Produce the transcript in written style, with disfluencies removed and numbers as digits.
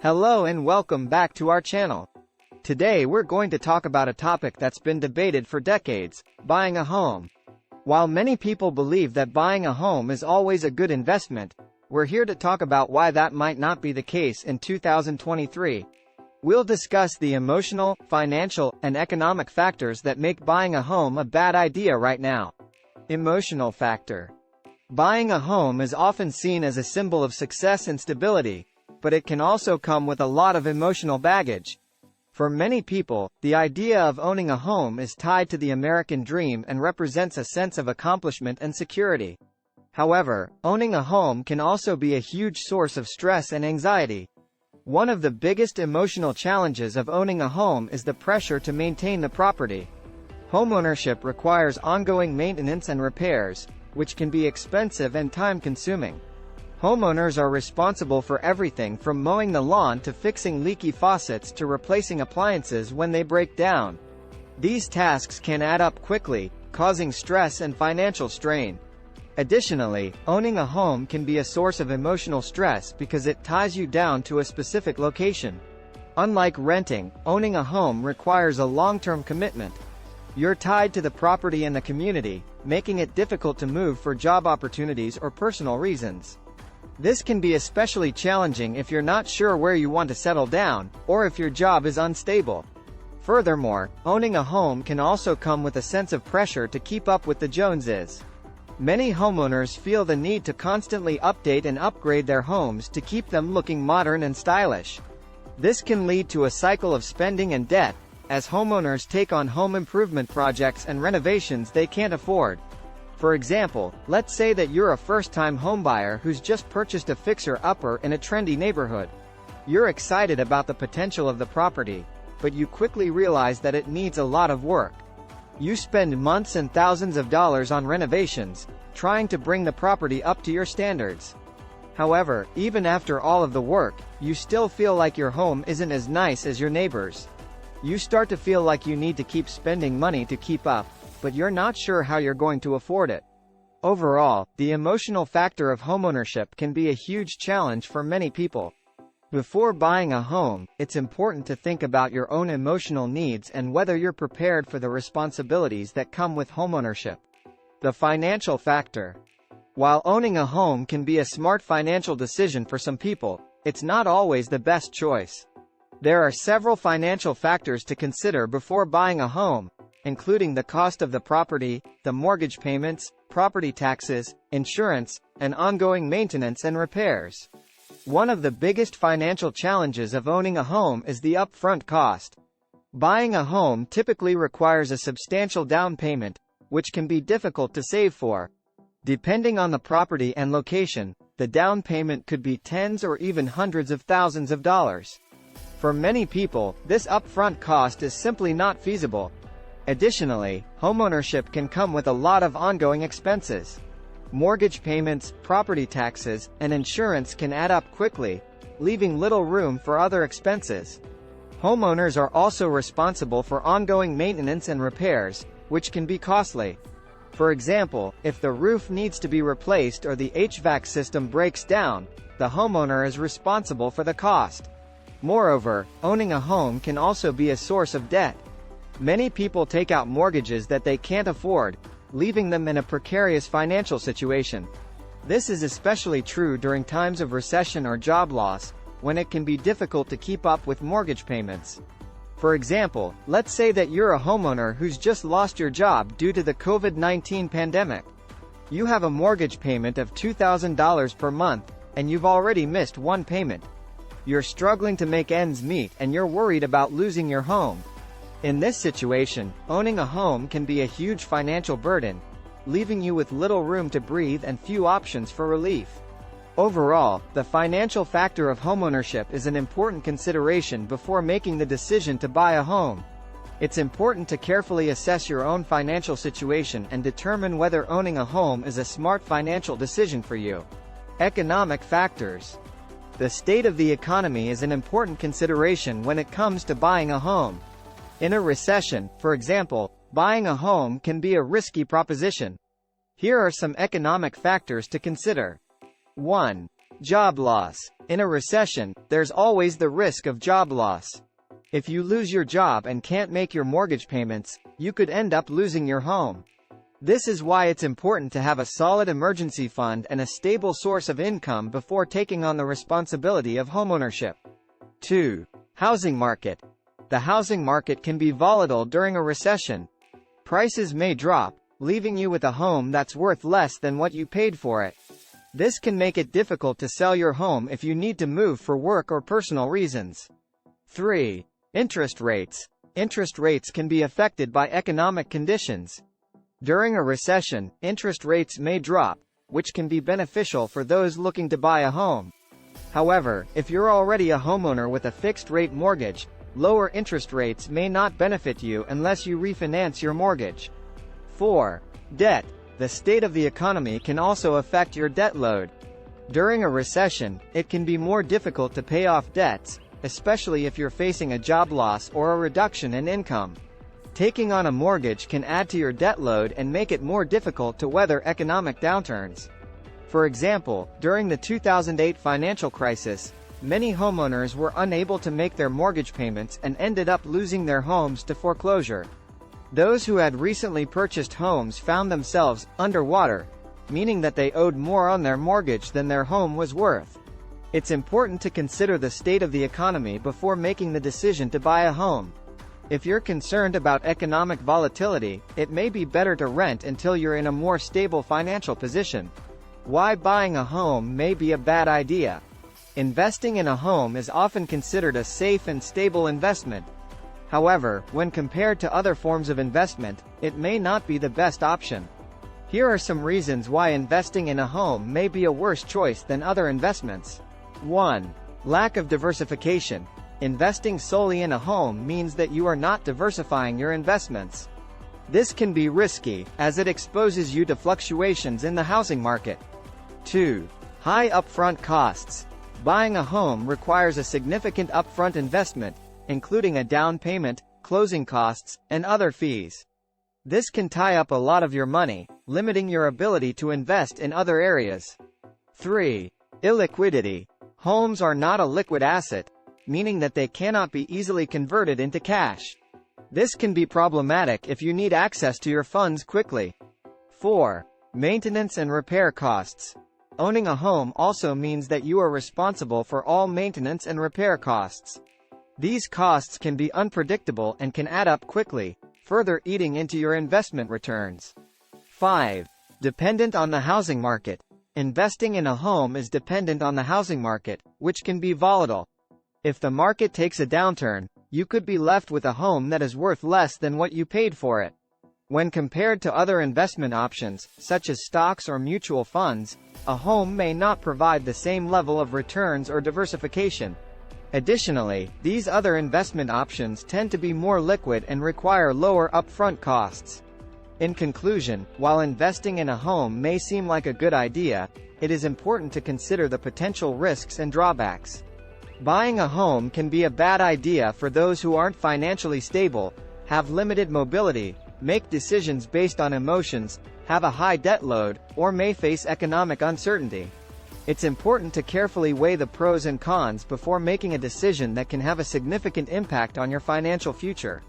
Hello and welcome back to our channel. Today we're going to talk about a topic that's been debated for decades: buying a home. While many people believe that buying a home is always a good investment, we're here to talk about why that might not be the case in 2023. We'll discuss the emotional, financial, and economic factors that make buying a home a bad idea right now. Emotional factor. Buying a home is often seen as a symbol of success and stability, but it can also come with a lot of emotional baggage. For many people, the idea of owning a home is tied to the American dream and represents a sense of accomplishment and security. However, owning a home can also be a huge source of stress and anxiety. One of the biggest emotional challenges of owning a home is the pressure to maintain the property. Homeownership requires ongoing maintenance and repairs, which can be expensive and time-consuming. Homeowners are responsible for everything from mowing the lawn to fixing leaky faucets to replacing appliances when they break down. These tasks can add up quickly, causing stress and financial strain. Additionally, owning a home can be a source of emotional stress because it ties you down to a specific location. Unlike renting, owning a home requires a long-term commitment. You're tied to the property and the community, making it difficult to move for job opportunities or personal reasons. This can be especially challenging if you're not sure where you want to settle down, or if your job is unstable. Furthermore, owning a home can also come with a sense of pressure to keep up with the Joneses. Many homeowners feel the need to constantly update and upgrade their homes to keep them looking modern and stylish. This can lead to a cycle of spending and debt, as homeowners take on home improvement projects and renovations they can't afford. For example, let's say that you're a first-time homebuyer who's just purchased a fixer-upper in a trendy neighborhood. You're excited about the potential of the property, but you quickly realize that it needs a lot of work. You spend months and thousands of dollars on renovations, trying to bring the property up to your standards. However, even after all of the work, you still feel like your home isn't as nice as your neighbor's. You start to feel like you need to keep spending money to keep up, but you're not sure how you're going to afford it. Overall, the emotional factor of homeownership can be a huge challenge for many people. Before buying a home, it's important to think about your own emotional needs and whether you're prepared for the responsibilities that come with homeownership. The financial factor. While owning a home can be a smart financial decision for some people, it's not always the best choice. There are several financial factors to consider before buying a home, including the cost of the property, the mortgage payments, property taxes, insurance, and ongoing maintenance and repairs. One of the biggest financial challenges of owning a home is the upfront cost. Buying a home typically requires a substantial down payment, which can be difficult to save for. Depending on the property and location, the down payment could be tens or even hundreds of thousands of dollars. For many people, this upfront cost is simply not feasible. Additionally, homeownership can come with a lot of ongoing expenses. Mortgage payments, property taxes, and insurance can add up quickly, leaving little room for other expenses. Homeowners are also responsible for ongoing maintenance and repairs, which can be costly. For example, if the roof needs to be replaced or the HVAC system breaks down, the homeowner is responsible for the cost. Moreover, owning a home can also be a source of debt. Many people take out mortgages that they can't afford, leaving them in a precarious financial situation. This is especially true during times of recession or job loss, when it can be difficult to keep up with mortgage payments. For example, let's say that you're a homeowner who's just lost your job due to the COVID-19 pandemic. You have a mortgage payment of $2,000 per month, and you've already missed one payment. You're struggling to make ends meet and you're worried about losing your home. In this situation, owning a home can be a huge financial burden, leaving you with little room to breathe and few options for relief. Overall, the financial factor of homeownership is an important consideration before making the decision to buy a home. It's important to carefully assess your own financial situation and determine whether owning a home is a smart financial decision for you. Economic factors. The state of the economy is an important consideration when it comes to buying a home. In a recession, for example, buying a home can be a risky proposition. Here are some economic factors to consider. 1. Job loss. In a recession, there's always the risk of job loss. If you lose your job and can't make your mortgage payments, you could end up losing your home. This is why it's important to have a solid emergency fund and a stable source of income before taking on the responsibility of homeownership. 2. Housing market. The housing market can be volatile during a recession. Prices may drop, leaving you with a home that's worth less than what you paid for it. This can make it difficult to sell your home if you need to move for work or personal reasons. 3. Interest rates. Interest rates can be affected by economic conditions. During a recession, interest rates may drop, which can be beneficial for those looking to buy a home. However, if you're already a homeowner with a fixed-rate mortgage, lower interest rates may not benefit you unless you refinance your mortgage. 4. Debt. The state of the economy can also affect your debt load. During a recession, it can be more difficult to pay off debts, especially if you're facing a job loss or a reduction in income. Taking on a mortgage can add to your debt load and make it more difficult to weather economic downturns. For example, during the 2008 financial crisis, many homeowners were unable to make their mortgage payments and ended up losing their homes to foreclosure. Those who had recently purchased homes found themselves underwater, meaning that they owed more on their mortgage than their home was worth. It's important to consider the state of the economy before making the decision to buy a home. If you're concerned about economic volatility, it may be better to rent until you're in a more stable financial position. Why buying a home may be a bad idea. Investing in a home is often considered a safe and stable investment. However, when compared to other forms of investment, it may not be the best option. Here are some reasons why investing in a home may be a worse choice than other investments. 1. Lack of diversification. Investing solely in a home means that you are not diversifying your investments. This can be risky, as it exposes you to fluctuations in the housing market. 2. High upfront costs. Buying a home requires a significant upfront investment, including a down payment, closing costs, and other fees. This can tie up a lot of your money, limiting your ability to invest in other areas. 3. Illiquidity. Homes are not a liquid asset, meaning that they cannot be easily converted into cash. This can be problematic if you need access to your funds quickly. 4. Maintenance and repair costs. Owning a home also means that you are responsible for all maintenance and repair costs. These costs can be unpredictable and can add up quickly, further eating into your investment returns. 5. Dependent on the housing market. Investing in a home is dependent on the housing market, which can be volatile. If the market takes a downturn, you could be left with a home that is worth less than what you paid for it. When compared to other investment options, such as stocks or mutual funds, a home may not provide the same level of returns or diversification. Additionally, these other investment options tend to be more liquid and require lower upfront costs. In conclusion, while investing in a home may seem like a good idea, it is important to consider the potential risks and drawbacks. Buying a home can be a bad idea for those who aren't financially stable, have limited mobility, make decisions based on emotions, have a high debt load, or may face economic uncertainty. It's important to carefully weigh the pros and cons before making a decision that can have a significant impact on your financial future.